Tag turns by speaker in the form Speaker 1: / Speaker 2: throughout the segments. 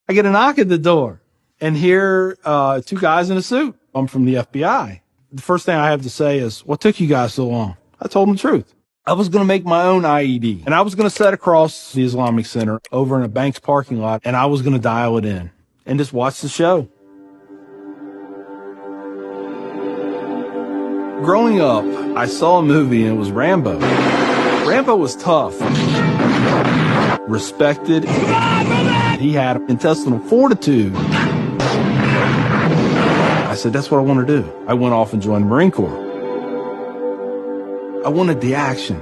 Speaker 1: I get a knock at the door, and here, two guys in a suit. I'm from the FBI. The first thing I have to say is, what took you guys so long? I told them the truth. I was going to make my own IED, and I was going to set across the Islamic Center over in a bank's parking lot, and I was going to dial it in and just watch the show. Growing up, I saw a movie, and it was Rambo. Rambo was tough, respected. He had intestinal fortitude. I said, that's what I want to do. I went off and joined the Marine Corps. I wanted the action.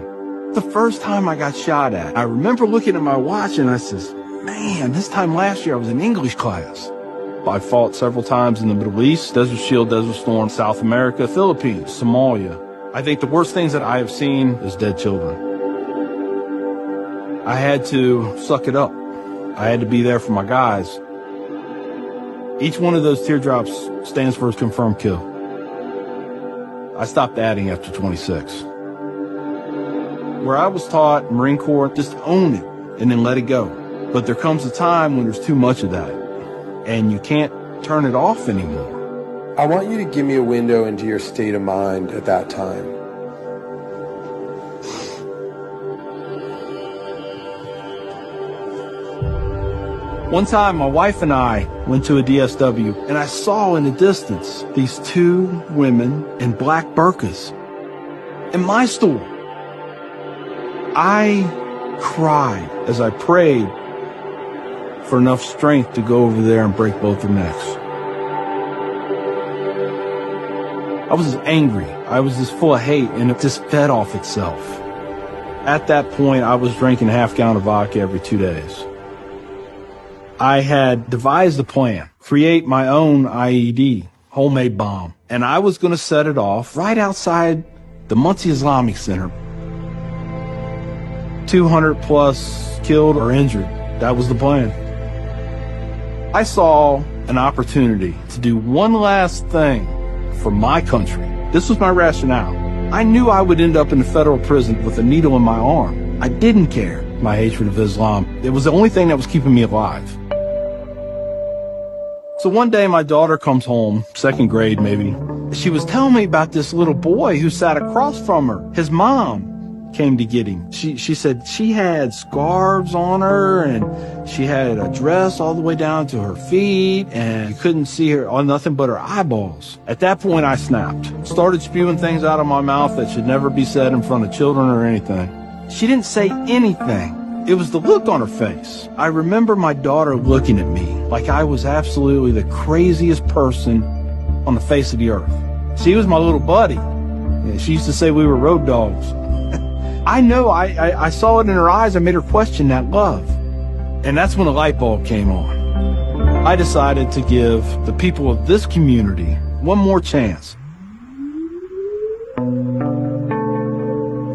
Speaker 1: The first time I got shot at, I remember looking at my watch and I says, man, this time last year I was in English class. I fought several times in the Middle East, Desert Shield, Desert Storm, South America, Philippines, Somalia. I think the worst things that I have seen is dead children. I had to suck it up. I had to be there for my guys. Each one of those teardrops stands for a confirmed kill. I stopped adding after 26. Where I was taught, Marine Corps, just own it and then let it go. But there comes a time when there's too much of that, and you can't turn it off anymore.
Speaker 2: I want you to give me a window into your state of mind at that time.
Speaker 1: One time, my wife and I went to a DSW, and I saw in the distance these two women in black burqas in my store. I cried as I prayed for enough strength to go over there and break both their necks. I was just angry. I was just full of hate, and it just fed off itself. At that point, I was drinking a half-gallon of vodka every 2 days. I had devised a plan, create my own IED, homemade bomb, and I was going to set it off right outside the Muncie Islamic Center. 200 plus killed or injured. That was the plan. I saw an opportunity to do one last thing for my country. This was my rationale. I knew I would end up in a federal prison with a needle in my arm. I didn't care my hatred of Islam. It was the only thing that was keeping me alive. So one day my daughter comes home, second grade maybe. She was telling me about this little boy who sat across from her. His mom came to get him. She said she had scarves on her, and she had a dress all the way down to her feet, and you couldn't see her on nothing but her eyeballs. At that point, I snapped. Started spewing things out of my mouth that should never be said in front of children or anything. She didn't say anything. It was the look on her face. I remember my daughter looking at me like I was absolutely the craziest person on the face of the earth. She was my little buddy. She used to say we were road dogs. I know I saw it in her eyes. I made her question that love. And that's when a light bulb came on. I decided to give the people of this community one more chance.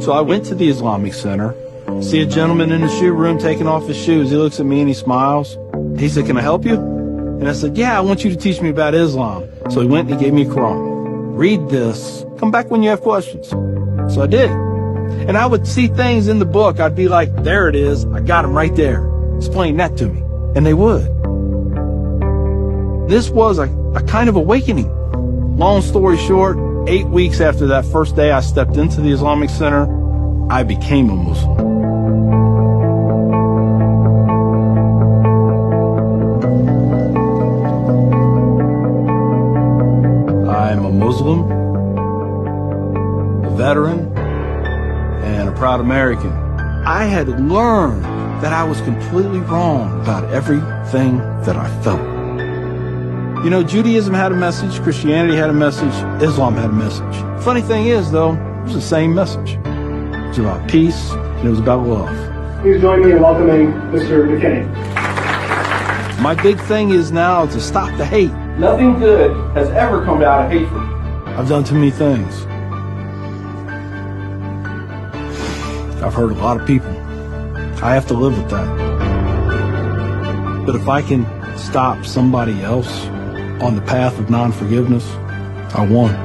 Speaker 1: So I went to the Islamic Center, see a gentleman in the shoe room taking off his shoes. He looks at me and he smiles. He said, can I help you? And I said, yeah, I want you to teach me about Islam. So he went and he gave me a Quran. Read this. Come back when you have questions. So I did. And I would see things in the book. I'd be like, there it is. I got them right there. Explain that to me. And they would. This was a kind of awakening. Long story short, 8 weeks after that first day I stepped into the Islamic Center, I became a Muslim. I'm a Muslim, a veteran, and a proud American. I had learned that I was completely wrong about everything that I felt. You know, Judaism had a message, Christianity had a message, Islam had a message. Funny thing is, though, it was the same message. It was about peace, and it was about love.
Speaker 3: Please join me in welcoming Mr. McKinney.
Speaker 1: My big thing is now to stop the hate. Nothing good has ever come out of hatred. I've done too many things. I've hurt a lot of people. I have to live with that. But if I can stop somebody else on the path of non-forgiveness, I won.